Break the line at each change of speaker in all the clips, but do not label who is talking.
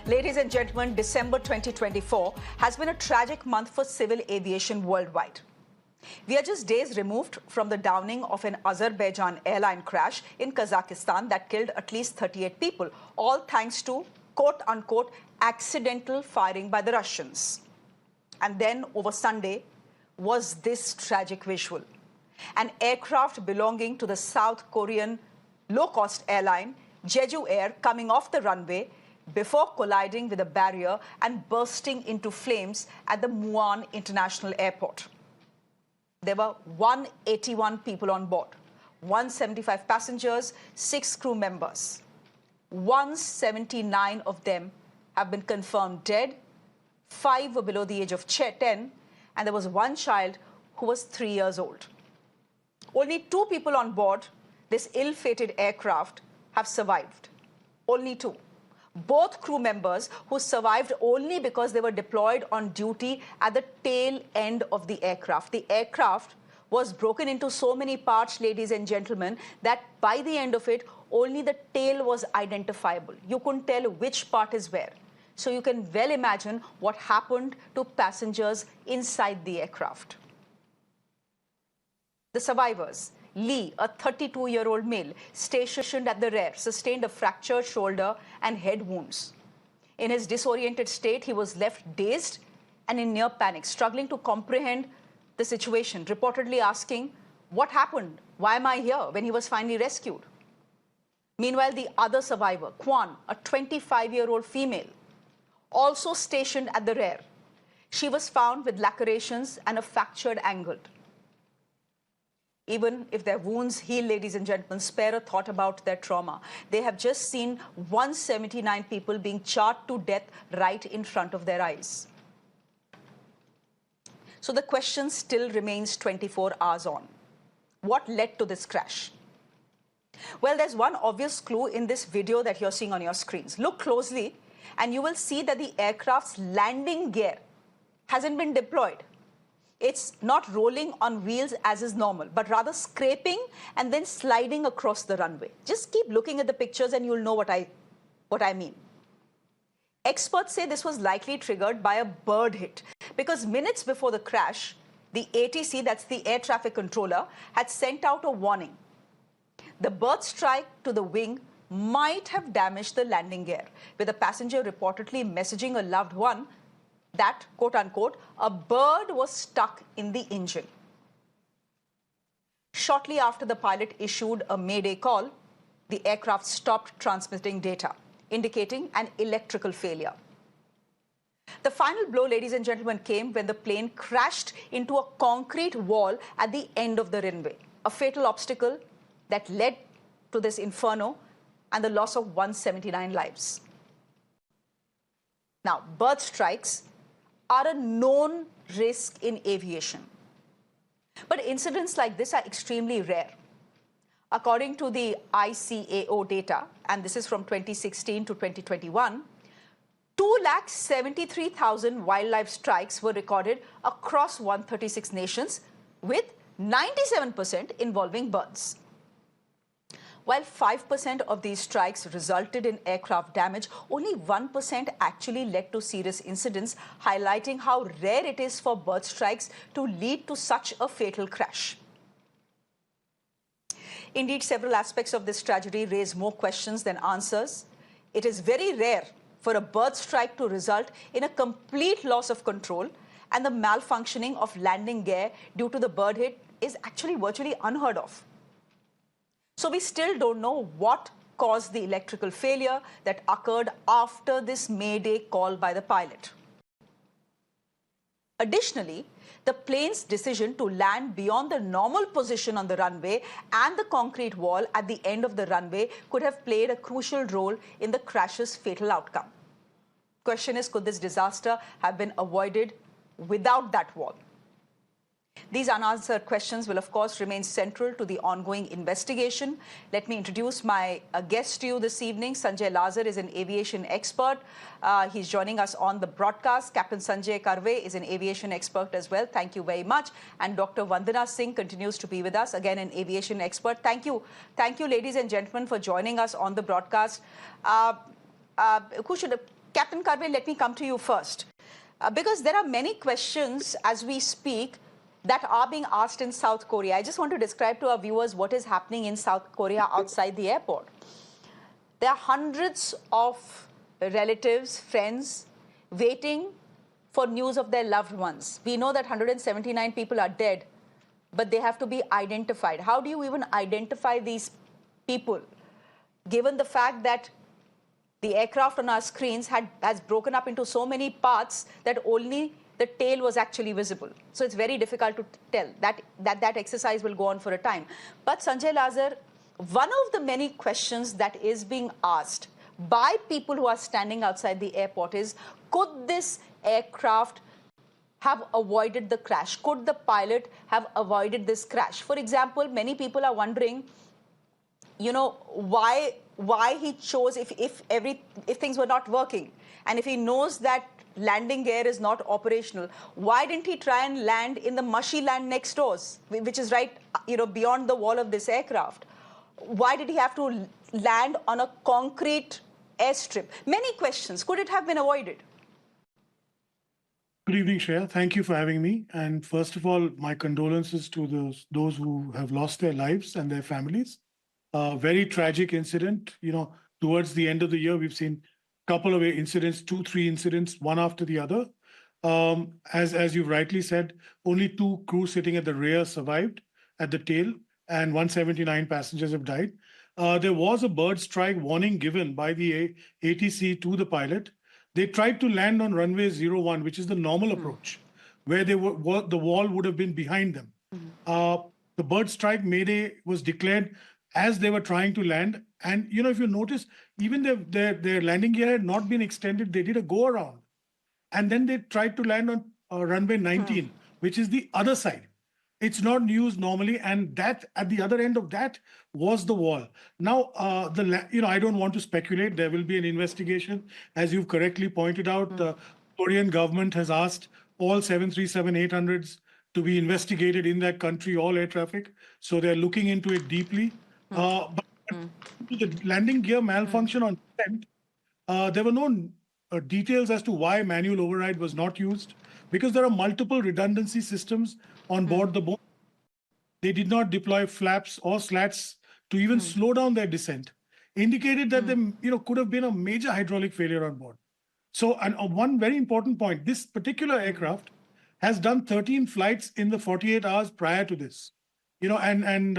Ladies and gentlemen, December 2024 has been a tragic month for civil aviation worldwide. We are just days removed from the downing of an Azerbaijan airline crash in Kazakhstan that killed at least 38 people, all thanks to, quote-unquote, accidental firing by the Russians. And then, over Sunday, was this tragic visual. An aircraft belonging to the South Korean low-cost airline, Jeju Air, coming off the runway before colliding with a barrier and bursting into flames at the Muan International Airport. There were 181 people on board, 175 passengers, 6 crew members. 179 of them have been confirmed dead, 5 were below the age of 10, and there was one child who was 3 years old. Only 2 people on board this ill-fated aircraft have survived. Only 2. Both crew members who survived only because they were deployed on duty at the tail end of the aircraft. The aircraft was broken into so many parts, ladies and gentlemen, that by the end of it, only the tail was identifiable. You couldn't tell which part is where. So you can well imagine what happened to passengers inside the aircraft. The survivors. Lee, a 32-year-old male, stationed at the rear, sustained a fractured shoulder and head wounds. In his disoriented state, he was left dazed and in near panic, struggling to comprehend the situation, reportedly asking, "What happened? Why am I here?" when he was finally rescued. Meanwhile, the other survivor, Kwan, a 25-year-old female, also stationed at the rear. She was found with lacerations and a fractured ankle. Even if their wounds heal, ladies and gentlemen, spare a thought about their trauma. They have just seen 179 people being charred to death right in front of their eyes. So the question still remains 24 hours on. What led to this crash? Well, there's one obvious clue in this video that you're seeing on your screens. Look closely and you will see that the aircraft's landing gear hasn't been deployed. It's not rolling on wheels as is normal, but rather scraping and then sliding across the runway. Just keep looking at the pictures and you'll know what I mean. Experts say this was likely triggered by a bird hit because minutes before the crash, the ATC, that's the air traffic controller, had sent out a warning. The bird strike to the wing might have damaged the landing gear, with a passenger reportedly messaging a loved one that, quote-unquote, a bird was stuck in the engine. Shortly after the pilot issued a mayday call, the aircraft stopped transmitting data, indicating an electrical failure. The final blow, ladies and gentlemen, came when the plane crashed into a concrete wall at the end of the runway, a fatal obstacle that led to this inferno and the loss of 179 lives. Now, bird strikes are a known risk in aviation. But incidents like this are extremely rare. According to the ICAO data, and this is from 2016 to 2021, 273,000 wildlife strikes were recorded across 136 nations, with 97% involving birds. While 5% of these strikes resulted in aircraft damage, only 1% actually led to serious incidents, highlighting how rare it is for bird strikes to lead to such a fatal crash. Indeed, several aspects of this tragedy raise more questions than answers. It is very rare for a bird strike to result in a complete loss of control, and the malfunctioning of landing gear due to the bird hit is actually virtually unheard of. So we still don't know what caused the electrical failure that occurred after this mayday call by the pilot. Additionally, the plane's decision to land beyond the normal position on the runway and the concrete wall at the end of the runway could have played a crucial role in the crash's fatal outcome. Question is, could this disaster have been avoided without that wall? These unanswered questions will, of course, remain central to the ongoing investigation. Let me introduce my guest to you this evening. Sanjay Karve is an aviation expert. He's joining us on the broadcast. Captain Sanjay Karve is an aviation expert as well. Thank you very much. And Dr. Vandana Singh continues to be with us, again, an aviation expert. Thank you. Thank you, ladies and gentlemen, for joining us on the broadcast. Captain Karve, let me come to you first. Because there are many questions as we speak that are being asked in South Korea. I just want to describe to our viewers what is happening in South Korea outside the airport. There are hundreds of relatives, friends, waiting for news of their loved ones. We know that 179 people are dead, but they have to be identified. How do you even identify these people, given the fact that the aircraft on our screens has broken up into so many parts that only the tail was actually visible? So it's very difficult to tell. That exercise will go on for a time. But Sanjay Lazar, one of the many questions that is being asked by people who are standing outside the airport is, could this aircraft have avoided the crash? Could the pilot have avoided this crash? For example, many people are wondering, you know, why he chose, if things were not working, and if he knows that landing gear is not operational, why didn't he try and land in the mushy land next door, which is right, you know, beyond the wall of this aircraft? Why did he have to land on a concrete airstrip? Many questions. Could it have been avoided?
Good evening, Shreya. Thank you for having me. And first of all, my condolences to those who have lost their lives and their families. Very tragic incident. You know, towards the end of the year, we've seen a couple of incidents, 2-3 incidents, one after the other. As you rightly said, only 2 crew sitting at the rear survived at the tail, and 179 passengers have died. There was a bird strike warning given by the ATC to the pilot. They tried to land on runway 01, which is the normal approach, where the wall would have been behind them. The bird strike mayday was declared as they were trying to land. And, you know, if you notice, even their landing gear had not been extended. They did a go around. And then they tried to land on runway 19, which is the other side. It's not used normally, and that at the other end of that was the wall. Now, I don't want to speculate. There will be an investigation, as you've correctly pointed out. The Korean government has asked all 737-800s to be investigated in that country, all air traffic. So they're looking into it deeply. But the landing gear malfunction on descent, there were no details as to why manual override was not used, because there are multiple redundancy systems on board the boat. They did not deploy flaps or slats to even slow down their descent, indicated that there could have been a major hydraulic failure on board. So, and one very important point, this particular aircraft has done 13 flights in the 48 hours prior to this. You know, and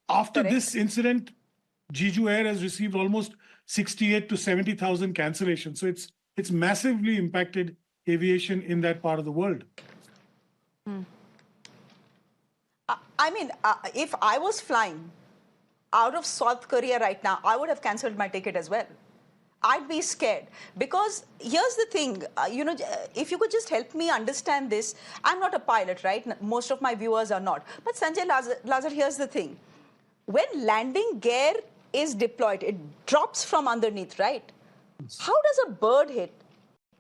after this incident, Jeju Air has received almost 68 to 70,000 cancellations. So it's massively impacted aviation in that part of the world.
I mean, if I was flying out of South Korea right now, I would have cancelled my ticket as well. I'd be scared, because here's the thing, if you could just help me understand this. I'm not a pilot, right? Most of my viewers are not. But Sanjay Lazar, here's the thing. When landing gear is deployed, it drops from underneath, right? How does a bird hit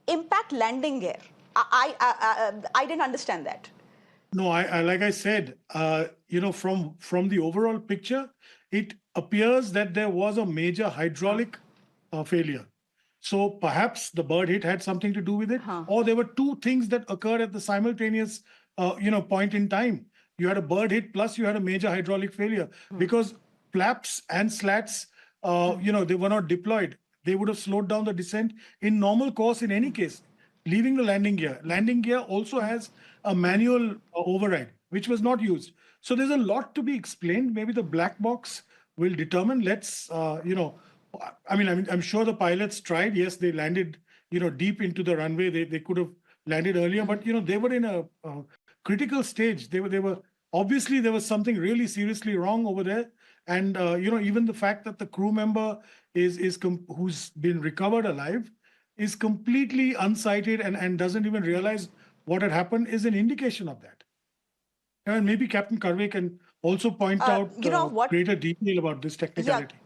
impact landing gear? I didn't understand that.
No, like I said, from the overall picture, it appears that there was a major hydraulic failure. So perhaps the bird hit had something to do with it, or there were 2 things that occurred at the simultaneous, point in time. You had a bird hit plus you had a major hydraulic failure, because flaps and slats, they were not deployed. They would have slowed down the descent in normal course in any case, leaving the landing gear. Landing gear also has a manual override, which was not used. So there's a lot to be explained. Maybe the black box will determine. Let's, I'm sure the pilots tried. Yes, they landed, deep into the runway. They could have landed earlier, but, they were in a critical stage. They were obviously there was something really seriously wrong over there. And, even the fact that the crew member who's been recovered alive is completely unsighted and doesn't even realize what had happened is an indication of that. And maybe Captain Karve can also point out greater detail about this technicality.
Yeah.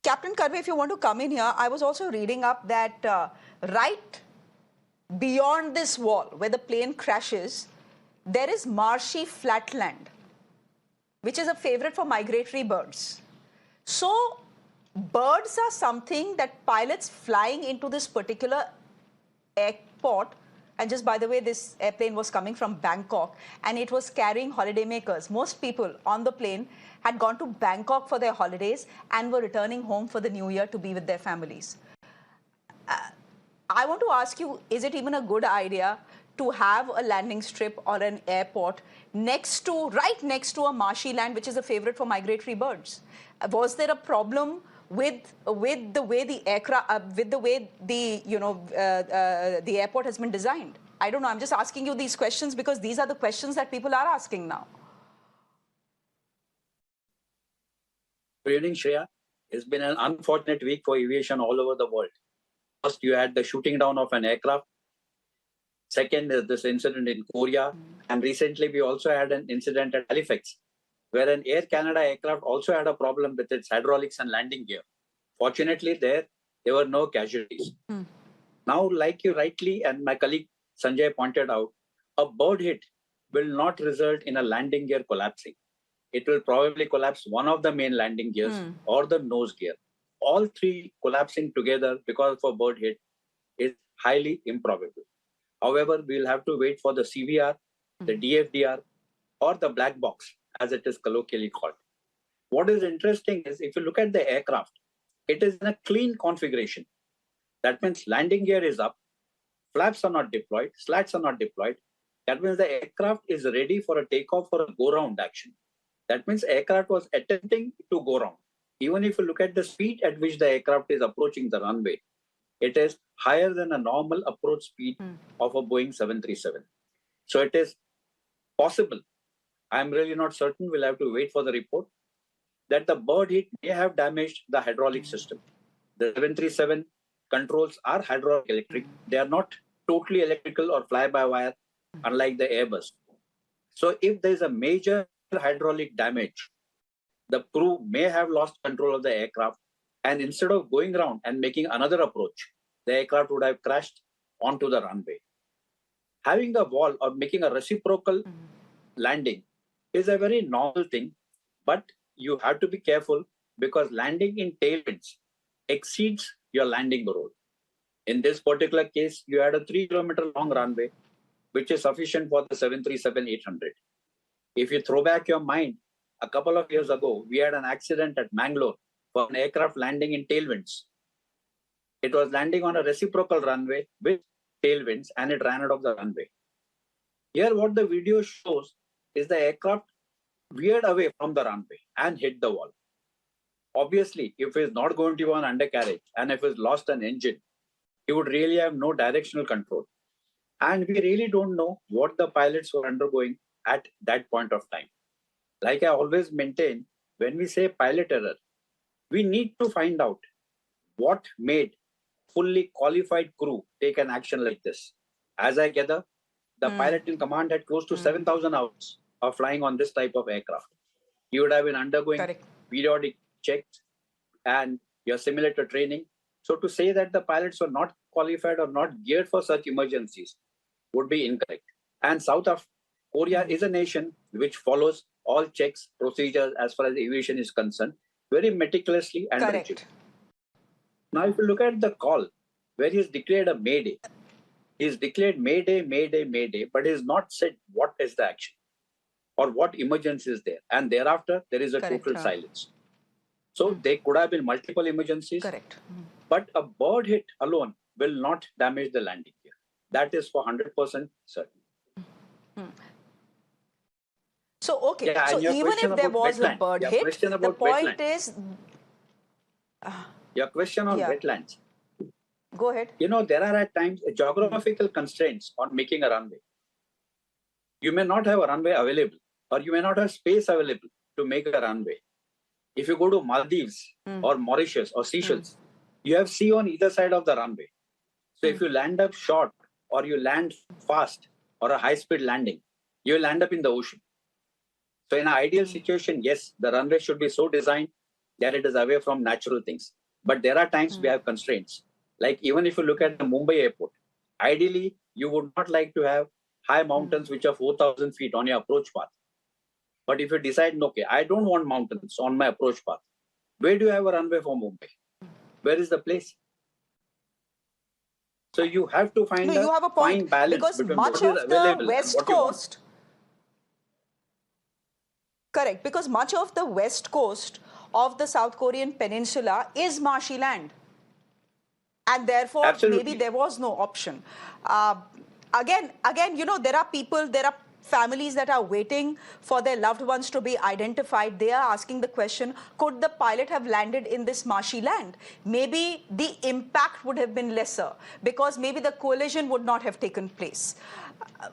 Captain Karve, if you want to come in here, I was also reading up that right beyond this wall where the plane crashes, there is marshy flatland, which is a favorite for migratory birds. So birds are something that pilots flying into this particular airport, and just by the way, this airplane was coming from Bangkok and it was carrying holidaymakers. Most people on the plane had gone to Bangkok for their holidays and were returning home for the new year to be with their families. I want to ask you, is it even a good idea to have a landing strip or an airport right next to a marshy land, which is a favorite for migratory birds? Was there a problem with the way the aircraft, with the way the airport has been designed? I don't know. I'm just asking you these questions because these are the questions that people are asking now.
Good evening, Shreya. It's been an unfortunate week for aviation all over the world. First, you had the shooting down of an aircraft. Second is this incident in Korea. And recently, we also had an incident at Halifax, where an Air Canada aircraft also had a problem with its hydraulics and landing gear. Fortunately, there were no casualties. Now, like you rightly and my colleague Sanjay pointed out, a bird hit will not result in a landing gear collapsing. It will probably collapse one of the main landing gears or the nose gear. All three collapsing together because of a bird hit is highly improbable. However, we'll have to wait for the CVR, the DFDR, or the black box, as it is colloquially called. What is interesting is if you look at the aircraft, it is in a clean configuration. That means landing gear is up, flaps are not deployed, slats are not deployed. That means the aircraft is ready for a takeoff or a go-round action. That means aircraft was attempting to go round. Even if you look at the speed at which the aircraft is approaching the runway, it is higher than a normal approach speed of a Boeing 737. So it is possible, I'm really not certain, we'll have to wait for the report, that the bird hit may have damaged the hydraulic system. The 737 controls are hydraulic electric. They are not totally electrical or fly-by-wire, unlike the Airbus. So if there is a major hydraulic damage, the crew may have lost control of the aircraft, and instead of going around and making another approach, the aircraft would have crashed onto the runway. Having a wall or making a reciprocal landing is a very normal thing, but you have to be careful because landing in tailwinds exceeds your landing roll. In this particular case, you had a 3-kilometer long runway, which is sufficient for the 737-800. If you throw back your mind, a couple of years ago, we had an accident at Mangalore for an aircraft landing in tailwinds. It was landing on a reciprocal runway with tailwinds and it ran out of the runway. Here, what the video shows is the aircraft veered away from the runway and hit the wall. Obviously, if it's not going to be on undercarriage and if it's lost an engine, he would really have no directional control. And we really don't know what the pilots were undergoing at that point of time. Like I always maintain, when we say pilot error, we need to find out what made fully qualified crew take an action like this. As I gather, the pilot in command had close to 7,000 hours of flying on this type of aircraft. You would have been undergoing periodic checks and your simulator training. So to say that the pilots were not qualified or not geared for such emergencies would be incorrect. And South Korea is a nation which follows all checks, procedures as far as aviation is concerned, very meticulously and rigidly. Now, if you look at the call, where he has declared a mayday, he has declared mayday, mayday, mayday, but he has not said what is the action or what emergency is there. And thereafter, there is a total silence. So there could have been multiple emergencies, but a bird hit alone will not damage the landing gear. That is for 100% certain.
So, okay, so even if there was a bird hit, the point is...
Your question on wetlands.
Go ahead.
You know, there are at times geographical constraints on making a runway. You may not have a runway available, or you may not have space available to make a runway. If you go to Maldives or Mauritius or Seychelles, you have sea on either side of the runway. So if you land up short or you land fast or a high-speed landing, you will land up in the ocean. So in an ideal situation, yes, the runway should be so designed that it is away from natural things. But there are times we have constraints. Like even if you look at the Mumbai airport, ideally, you would not like to have high mountains which are 4,000 feet on your approach path. But if you decide, okay, I don't want mountains on my approach path, Where do you have a runway for Mumbai? Where is the place? So you have to find
you have a point,
fine balance
because
between
much
what is
of the
available and
West
what you want.
Coast, correct, because much of the West Coast of the South Korean peninsula is marshy land. And therefore,
Absolutely.
maybe there was no option. Again, there are people, there are families that are waiting for their loved ones to be identified. They are asking the question, could the pilot have landed in this marshy land? Maybe the impact would have been lesser, because maybe the collision would not have taken place.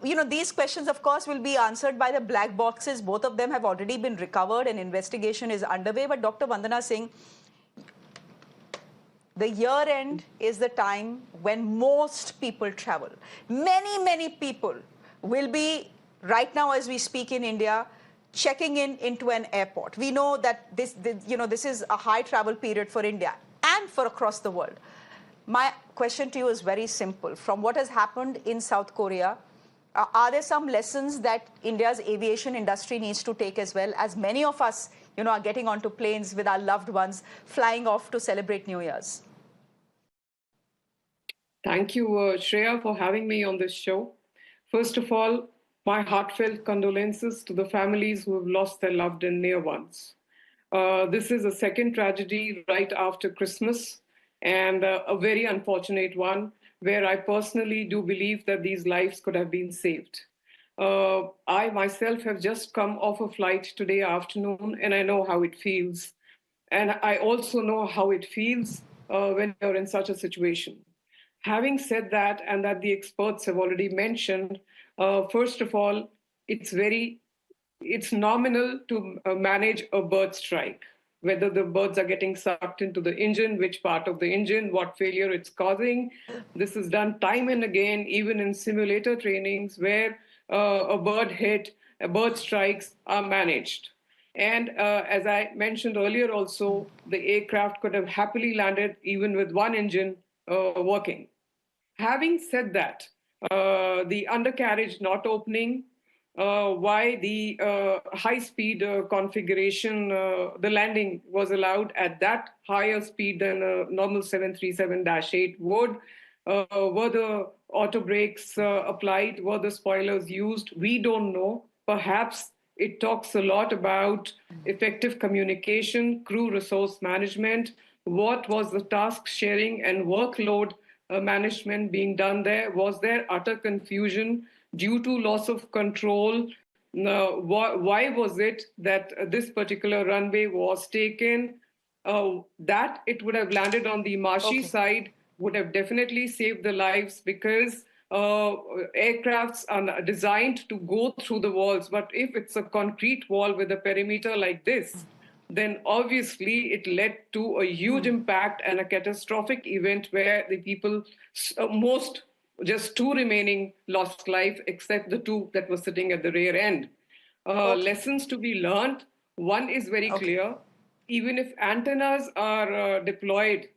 These questions, of course, will be answered by the black boxes. Both of them have already been recovered and investigation is underway. But Dr. Vandana Singh, the year end is the time when most people travel. Many, many people will be, right now as we speak in India, checking into an airport. We know that this is a high travel period for India and for across the world. My question to you is very simple. From what has happened in South Korea, are there some lessons that India's aviation industry needs to take, as well as many of us, are getting onto planes with our loved ones, flying off to celebrate New Year's?
Thank you, Shreya, for having me on this show. First of all, my heartfelt condolences to the families who have lost their loved and near ones. This is a second tragedy right after Christmas, and a very unfortunate one, where I personally do believe that these lives could have been saved. I myself have just come off a flight today afternoon, and I know how it feels. And I also know how it feels when you're in such a situation. Having said that, and that the experts have already mentioned, first of all, it's nominal to manage a bird strike, whether the birds are getting sucked into the engine, which part of the engine, what failure it's causing. This is done time and again, even in simulator trainings where a bird strikes are managed. And as I mentioned earlier also, the aircraft could have happily landed even with one engine working. Having said that, the undercarriage not opening, why the high-speed configuration, the landing was allowed at that higher speed than a normal 737-8 would, were the auto brakes applied, were the spoilers used? We don't know. Perhaps it talks a lot about effective communication, crew resource management, what was the task sharing and workload management being done there? Was there utter confusion due to loss of control? Why was it that this particular runway was taken? That it would have landed on the marshy side would have definitely saved the lives, because aircrafts are designed to go through the walls. But if it's a concrete wall with a perimeter like this, then obviously it led to a huge impact and a catastrophic event where the people, just two remaining lost life, except the two that were sitting at the rear end. Lessons to be learned. One is very clear. Even if antennas are deployed,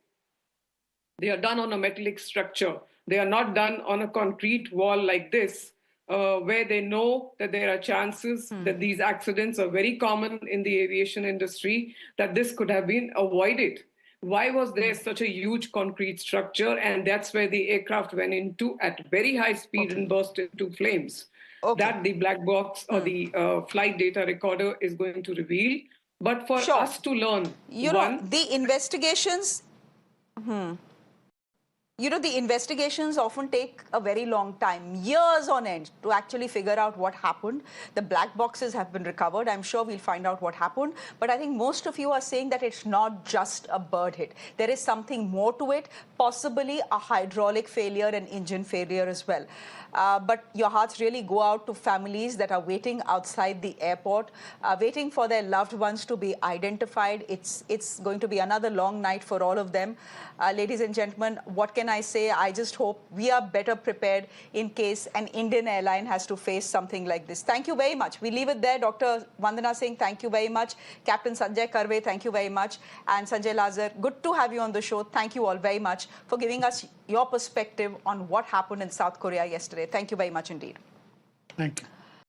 they are done on a metallic structure. They are not done on a concrete wall like this, where they know that there are chances that these accidents are very common in the aviation industry, that this could have been avoided. Why was there such a huge concrete structure? And that's where the aircraft went into at very high speed and burst into flames. That the black box or the flight data recorder is going to reveal. But for us to learn,
the investigations... the investigations often take a very long time, years on end, to actually figure out what happened. The black boxes have been recovered. I'm sure we'll find out what happened. But I think most of you are saying that it's not just a bird hit. There is something more to it, possibly a hydraulic failure and engine failure as well. But your hearts really go out to families that are waiting outside the airport, waiting for their loved ones to be identified. It's going to be another long night for all of them. Ladies and gentlemen, what can I say? I just hope we are better prepared in case an Indian airline has to face something like this. Thank you very much. We leave it there. Dr. Vandana Singh, thank you very much. Captain Sanjay Karve, thank you very much. And Sanjay Lazar, good to have you on the show. Thank you all very much for giving us your perspective on what happened in South Korea yesterday. Thank you very much indeed.
Thank you.